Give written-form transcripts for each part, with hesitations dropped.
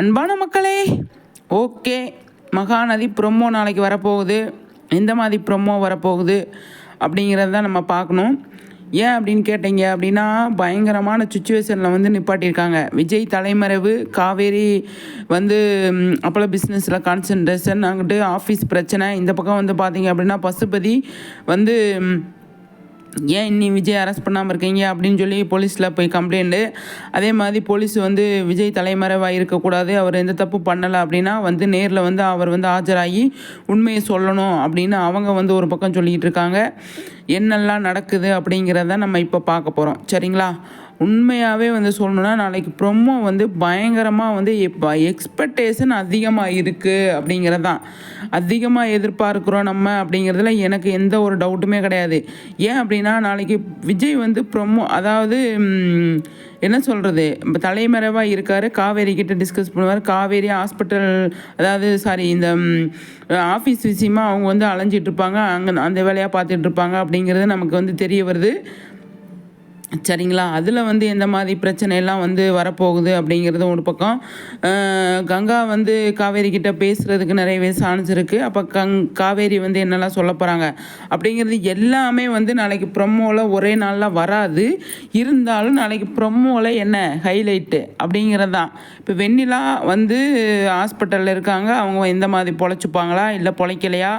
அன்பான மக்களே, okay, Mahanadi promo நாளைக்கு வரப்போகுது. எந்த மாதிரி ப்ரொமோ வரப்போகுது அப்படிங்கிறது தான் நம்ம பார்க்கணும். ஏன் அப்படின்னு கேட்டீங்க அப்படின்னா, பயங்கரமான சுச்சுவேஷனில் வந்து நிப்பாட்டியிருக்காங்க. விஜய் தலைமறைவு, காவேரி வந்து அப்போல பிஸ்னஸில் கான்சன்ட்ரேஷன், அங்கிட்டு ஆஃபீஸ் பிரச்சனை. இந்த பக்கம் வந்து பார்த்தீங்க அப்படின்னா பசுபதி வந்து ஏன் இன்னி விஜய் அரெஸ்ட் பண்ணாமல் இருக்கீங்க அப்படின்னு சொல்லி போலீஸில் போய் கம்ப்ளைண்ட்டு. அதே மாதிரி போலீஸ் வந்து விஜய் தலைமறைவாக இருக்கக்கூடாது, அவர் எந்த தப்பு பண்ணலை அப்படின்னா வந்து நேரில் வந்து அவர் வந்து ஆஜராகி உண்மையை சொல்லணும் அப்படின்னு அவங்க வந்து ஒரு பக்கம் சொல்லிக்கிட்டு இருக்காங்க. என்னெல்லாம் நடக்குது அப்படிங்கிறத நம்ம இப்போ பார்க்க போகிறோம், சரிங்களா? உண்மையாகவே வந்து சொல்லணுன்னா, நாளைக்கு ப்ரொமோ வந்து பயங்கரமாக வந்து எக்ஸ்பெக்டேஷன் அதிகமாக இருக்குது அப்படிங்கிறது தான். அதிகமாக எதிர்பார்க்குறோம் நம்ம அப்படிங்கிறதுல எனக்கு எந்த ஒரு டவுட்டுமே கிடையாது. ஏன் அப்படின்னா, நாளைக்கு விஜய் வந்து ப்ரொமோ, அதாவது என்ன சொல்கிறது, இப்போ தலைமறைவாக இருக்கார், காவேரி கிட்ட டிஸ்கஸ் பண்ணுவார். காவேரி ஹாஸ்பிட்டல், அதாவது சாரி, இந்த ஆஃபீஸ் விஷயமாக அவங்க வந்து அலைஞ்சிட்ருப்பாங்க, அங்கே அந்த வேலையாக பார்த்துட்ருப்பாங்க அப்படிங்கிறது நமக்கு வந்து தெரிய வருது, சரிங்களா? அதில் வந்து எந்த மாதிரி பிரச்சனையெல்லாம் வந்து வரப்போகுது அப்படிங்கிறது ஒரு பக்கம். கங்கா வந்து காவேரி கிட்ட பேசுகிறதுக்கு நிறையவே சான்ஸ் இருக்குது. அப்போ காவேரி வந்து என்னெல்லாம் சொல்ல போகிறாங்க அப்படிங்கிறது எல்லாமே வந்து நாளைக்கு ப்ரொமோவில் ஒரே நாளில் வராது. இருந்தாலும் நாளைக்கு ப்ரொமோவில் என்ன ஹைலைட்டு அப்படிங்கிறது தான். இப்போ வெண்ணிலா வந்து ஹாஸ்பிட்டலில் இருக்காங்க, அவங்க எந்த மாதிரி பொழைச்சிப்பாங்களா இல்லை பொழைக்கலையா,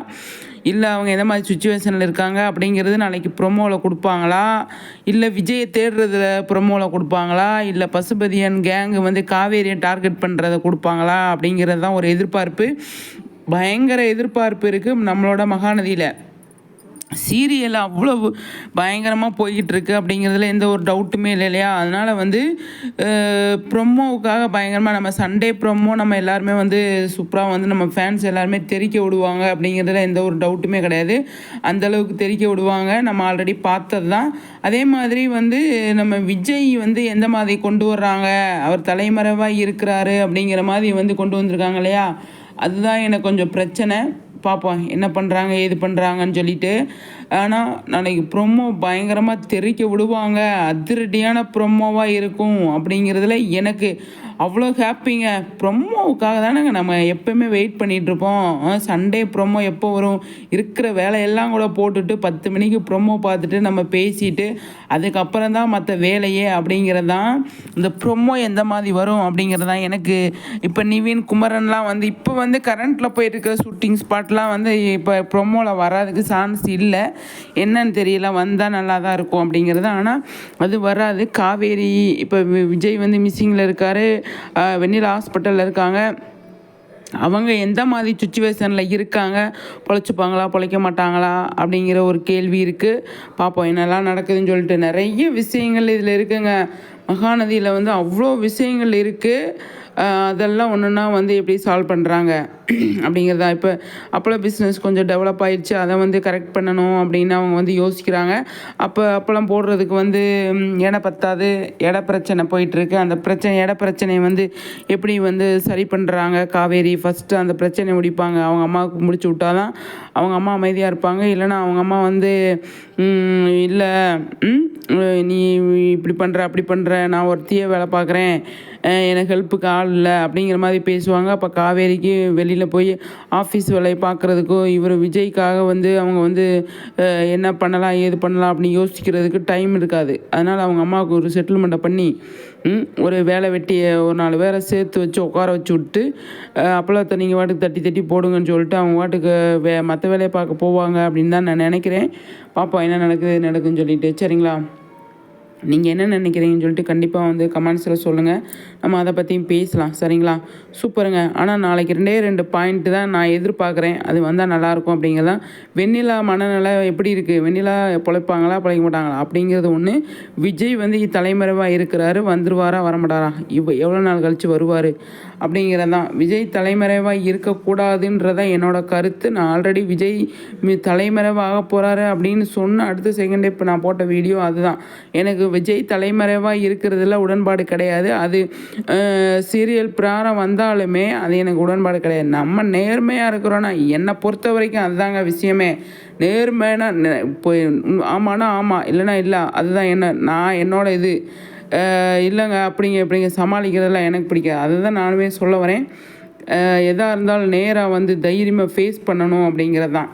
இல்லை அவங்க எந்த மாதிரி சுச்சுவேஷனில் இருக்காங்க அப்படிங்கிறது நாளைக்கு ப்ரொமோவில் கொடுப்பாங்களா, இல்லை விஜயை தேடுறதுல ப்ரொமோவில் கொடுப்பாங்களா, இல்லை பசுபதியன் கேங்கு வந்து காவேரியை டார்கெட் பண்ணுறதை கொடுப்பாங்களா அப்படிங்கிறது தான் ஒரு எதிர்பார்ப்பு, பயங்கர எதிர்பார்ப்பு இருக்குது நம்மளோட மகாநதியில். சீரியல் அவ்வளோ பயங்கரமாக போய்கிட்டு இருக்கு அப்படிங்கிறதுல எந்த ஒரு டவுட்டுமே இல்லை இல்லையா? அதனால் வந்து ப்ரொமோவுக்காக பயங்கரமாக நம்ம சண்டே ப்ரொமோ நம்ம எல்லாருமே வந்து சூப்பராக வந்து நம்ம ஃபேன்ஸ் எல்லாருமே தெறிக்க விடுவாங்க அப்படிங்கிறதுல எந்த ஒரு டவுட்டுமே கிடையாது. அந்தளவுக்கு தெறிக்க விடுவாங்க, நம்ம ஆல்ரெடி பார்த்தது தான். அதே மாதிரி வந்து நம்ம விஜய் வந்து எந்த மாதிரி கொண்டு வர்றாங்க, அவர் தலைமறைவாக இருக்கிறாரு அப்படிங்கிற மாதிரி வந்து கொண்டு வந்திருக்காங்க இல்லையா? அதுதான் எனக்கு கொஞ்சம் பிரச்சனை. பார்ப்போம் என்ன பண்ணுறாங்க ஏது பண்ணுறாங்கன்னு சொல்லிட்டு. ஆனால் நாளைக்கு ப்ரொமோ பயங்கரமாக தெறிக்க விடுவாங்க, அதிரடியான ப்ரொமோவாக இருக்கும் அப்படிங்கிறதுல எனக்கு அவ்வளோ ஹாப்பிங்க. ப்ரொமோவுக்காக தானேங்க நம்ம எப்போயுமே வெயிட் பண்ணிகிட்ருப்போம். சண்டே ப்ரொமோ எப்போ வரும், இருக்கிற வேலையெல்லாம் கூட போட்டுட்டு 10 மணிக்கு ப்ரொமோ பார்த்துட்டு நம்ம பேசிட்டு அதுக்கப்புறம் தான் மற்ற வேலையே அப்படிங்கிறது தான். இந்த ப்ரொமோ எந்த மாதிரி வரும் அப்படிங்கிறது தான் எனக்கு. இப்போ நிவின் குமரன்லாம் வந்து இப்போ வந்து கரண்ட்டில் போயிட்டுருக்க ஷூட்டிங் ஸ்பாட்லாம் வந்து இப்போ ப்ரொமோவில் வராதுக்கு சான்ஸ் இல்லை. என்னன்னு தெரியல, வந்தால் நல்லா தான் இருக்கும் அப்படிங்கிறது. ஆனால் அது வராது. காவேரி இப்போ விஜய் வந்து மிஸ்ஸிங்கில் இருக்கார், வெண்ணிலா ஹாஸ்பிட்டலில் இருக்காங்க. அவங்க எந்த மாதிரி சுச்சுவேஷனில் இருக்காங்க, பொழைச்சிப்பாங்களா பொழைக்க மாட்டாங்களா அப்படிங்கிற ஒரு கேள்வி இருக்குது. பார்ப்போம் என்னெல்லாம் நடக்குதுன்னு சொல்லிட்டு. நிறைய விஷயங்கள் இதில் இருக்குங்க. மகாநதியில் வந்து அவ்வளோ விஷயங்கள் இருக்குது. அதெல்லாம் ஒன்றுன்னா வந்து எப்படி சால்வ் பண்ணுறாங்க அப்படிங்கிறதா. இப்போ அப்போலாம் பிஸ்னஸ் கொஞ்சம் டெவலப் ஆகிடுச்சு, அதை வந்து கரெக்ட் பண்ணணும் அப்படின்னு அவங்க வந்து யோசிக்கிறாங்க. அப்போலாம் போடுறதுக்கு வந்து இட பத்தாது, இட பிரச்சனை போயிட்டுருக்கு. அந்த இட பிரச்சனையை வந்து எப்படி வந்து சரி பண்ணுறாங்க காவேரி. ஃபஸ்ட்டு அந்த பிரச்சனையை முடிப்பாங்க, அவங்க அம்மாவுக்கு முடிச்சு விட்டால் தான் அவங்க அம்மா அமைதியாக இருப்பாங்க. இல்லைன்னா அவங்க அம்மா வந்து இல்லை நீ இப்படி பண்ணுற அப்படி பண்ணுற, நான் ஒருத்தியே வேலை பார்க்குறேன், எனக்கு ஹெல்ப்புக்கு ஆள் இல்லை அப்படிங்கிற மாதிரி பேசுவாங்க. அப்போ காவேரிக்கு வெளியில் போய் ஆஃபீஸ் வேலையை பார்க்குறதுக்கோ இவர் விஜய்க்காக வந்து அவங்க வந்து என்ன பண்ணலாம் ஏது பண்ணலாம் அப்படின்னு யோசிக்கிறதுக்கு டைம் இருக்காது. அதனால் அவங்க அம்மாவுக்கு ஒரு செட்டில்மெண்ட்டை பண்ணி ஒரு வேலை வெட்டியை ஒரு 4 பேரை சேர்த்து வச்சு உட்கார வச்சு விட்டு அப்பளத்தை நீங்கள் வாட்டுக்கு தட்டி தட்டி போடுங்கன்னு சொல்லிட்டு அவங்க வாட்டுக்கு மற்ற வேலையை பார்க்க போவாங்க அப்படின்னு தான் நான் நினைக்கிறேன். பார்ப்போம் என்ன நடக்குதுன்னு சொல்லிட்டு, சரிங்களா? நீங்கள் என்ன நினைக்கிறீங்கன்னு சொல்லிட்டு கண்டிப்பாக வந்து கமெண்ட்ஸில் சொல்லுங்கள், நம்ம அதை பற்றியும் பேசலாம், சரிங்களா? சூப்பருங்க. ஆனால் நாளைக்கு 2 பாயிண்ட்டு தான் நான் எதிர்பார்க்குறேன், அது வந்தால் நல்லாயிருக்கும் அப்படிங்கிறதான். வெண்ணிலா மனநிலை எப்படி இருக்குது, வெண்ணிலா பொழைப்பாங்களா பொழைக்க மாட்டாங்களா அப்படிங்கிறது ஒன்று. விஜய் வந்து தலைமறைவாக இருக்கிறாரு, வந்துருவாரா வரமாட்டாரா, எவ்வளோ நாள் கழித்து வருவார் அப்படிங்கிறதான். விஜய் தலைமறைவாக இருக்கக்கூடாதுன்றதான் என்னோடய கருத்து. நான் ஆல்ரெடி விஜய் தலைமறைவாக போகிறாரு அப்படின்னு சொன்ன அடுத்த செகண்டே இப்போ நான் போட்ட வீடியோ அதுதான். எனக்கு விஜய் தலைமறைவாக இருக்கிறதுல உடன்பாடு கிடையாது. அது சீரியல் பிரகாரம் வந்தாலுமே அது எனக்கு உடன்பாடு கிடையாது. நம்ம நேர்மையாக இருக்கிறோன்னா, என்னை பொறுத்த வரைக்கும் அதுதாங்க விஷயமே. நேர்மையான இப்போ ஆமானா ஆமாம், இல்லைனா இல்லை, அதுதான் என்னோட இது. இல்லைங்க அப்படிங்க சமாளிக்கிறதெல்லாம் எனக்கு பிடிக்காது. அதுதான் நானுமே சொல்ல வரேன். எதாக இருந்தாலும் நேராக வந்து தைரியமாக ஃபேஸ் பண்ணணும் அப்படிங்கிறது தான்.